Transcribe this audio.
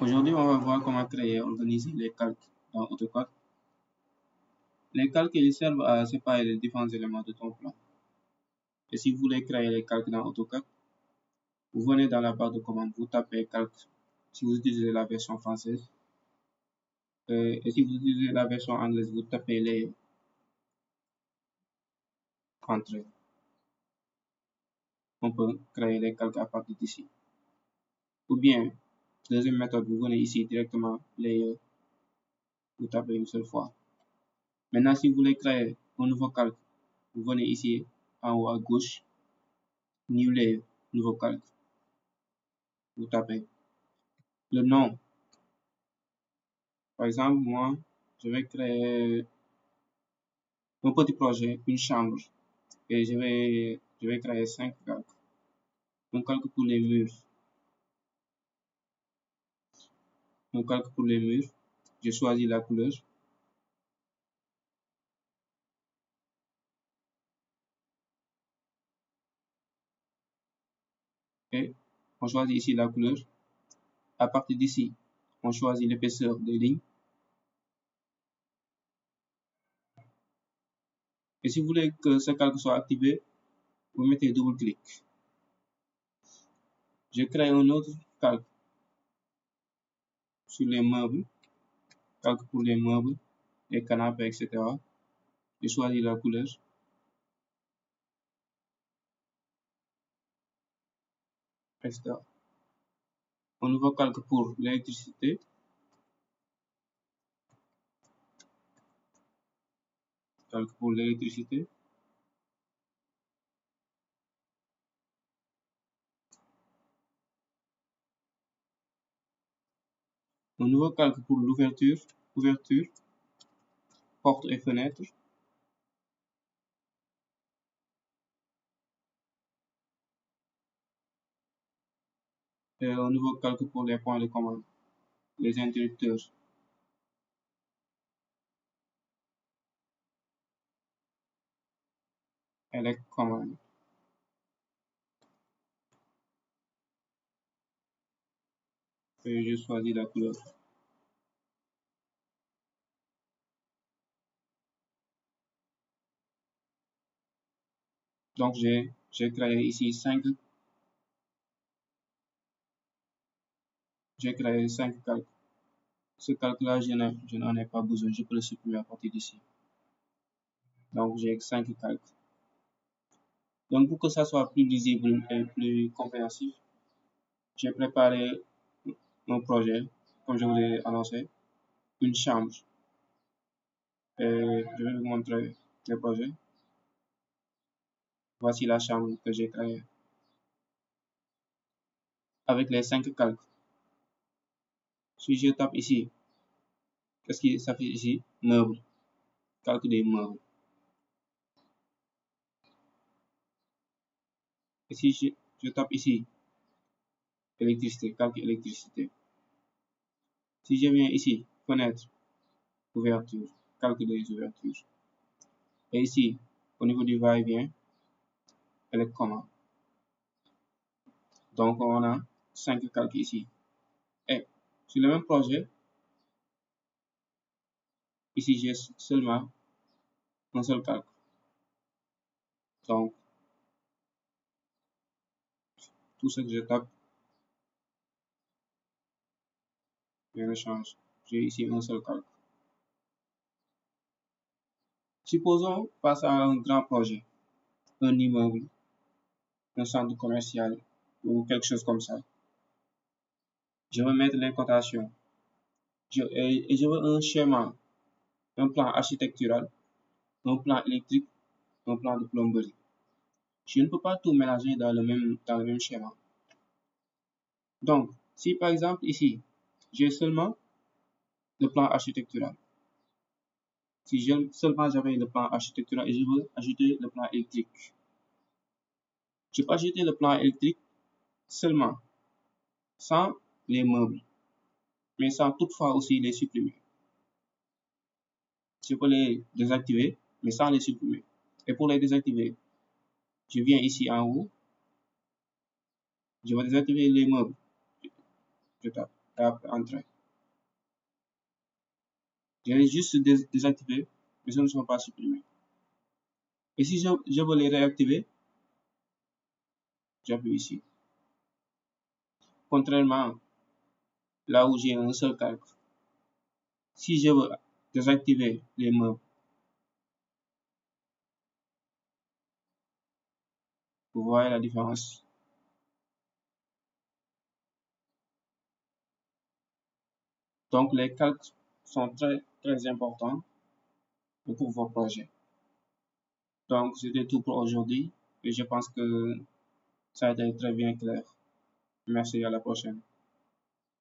Aujourd'hui, on va voir comment créer et organiser les calques dans AutoCAD. Les calques ils servent à séparer les différents éléments de ton plan. Et si vous voulez créer les calques dans AutoCAD, vous venez dans la barre de commande, vous tapez calque si vous utilisez la version française. Et si vous utilisez la version anglaise, vous tapez les entrées. On peut créer les calques à partir d'ici. Ou bien, deuxième méthode, vous venez ici directement, layer, vous tapez une seule fois. Maintenant, si vous voulez créer un nouveau calque, vous venez ici en haut à gauche, New Layer, nouveau calque. Vous tapez le nom. Par exemple, moi, je vais créer un petit projet, une chambre, et je vais créer 5 calques. Un calque pour les murs. Un calque pour les murs. Je choisis la couleur. Et on choisit ici la couleur. À partir d'ici, on choisit l'épaisseur des lignes. Et si vous voulez que ce calque soit activé, vous mettez double-clic. Je crée un autre calque sur les meubles, calque pour les meubles, les canapés, etc. Je choisis la couleur. Etc. Un nouveau calque pour l'électricité. Calque pour l'électricité. Un nouveau calque pour l'ouverture, ouverture, porte et fenêtre. Et un nouveau calque pour les points de commande, les interrupteurs. Et les commandes. Et je choisis la couleur. Donc j'ai créé ici 5 calques. Ce calque-là, je n'en ai pas besoin, je peux le supprimer à partir d'ici. Donc j'ai 5 calques. Donc pour que ça soit plus lisible et plus compréhensif, j'ai préparé un projet, comme je vous l'ai annoncé, une chambre. Et je vais vous montrer le projet. Voici la chambre que j'ai créée avec les 5 calques. Si je tape ici, qu'est-ce qui s'affiche ici? Meubles, calque des meubles. Et si je tape ici, électricité, calque électricité. Si je viens ici, fenêtre, ouverture, calque des ouvertures. Et ici, au niveau du va-et-vient, commandes. Donc on a 5 calques ici. Et sur le même projet, ici j'ai seulement un seul calque. Donc tout ce que je tape, rien ne change. J'ai ici un seul calque. Supposons face à un grand projet, un immeuble, un centre commercial ou quelque chose comme ça. Je veux mettre les cotations. Et je veux un schéma, un plan architectural, un plan électrique, un plan de plomberie. Je ne peux pas tout mélanger dans le même schéma. Donc, si par exemple ici, j'ai seulement le plan architectural. Si seulement j'avais le plan architectural et je veux ajouter le plan électrique. Je peux ajouter le plan électrique seulement, sans les meubles, mais sans toutefois aussi les supprimer. Je peux les désactiver, mais sans les supprimer. Et pour les désactiver, je viens ici en haut, je vais désactiver les meubles. Je tape. tape Entrée. Je vais juste désactiver, mais ce ne sont pas supprimés. Et si je veux les réactiver, j'appuie ici. Contrairement là où j'ai un seul calque, si je veux désactiver les meubles, vous voyez la différence. Donc les calques sont très importants pour vos projets. Donc c'était tout pour aujourd'hui et je pense que ça a été très bien clair. Merci, à la prochaine.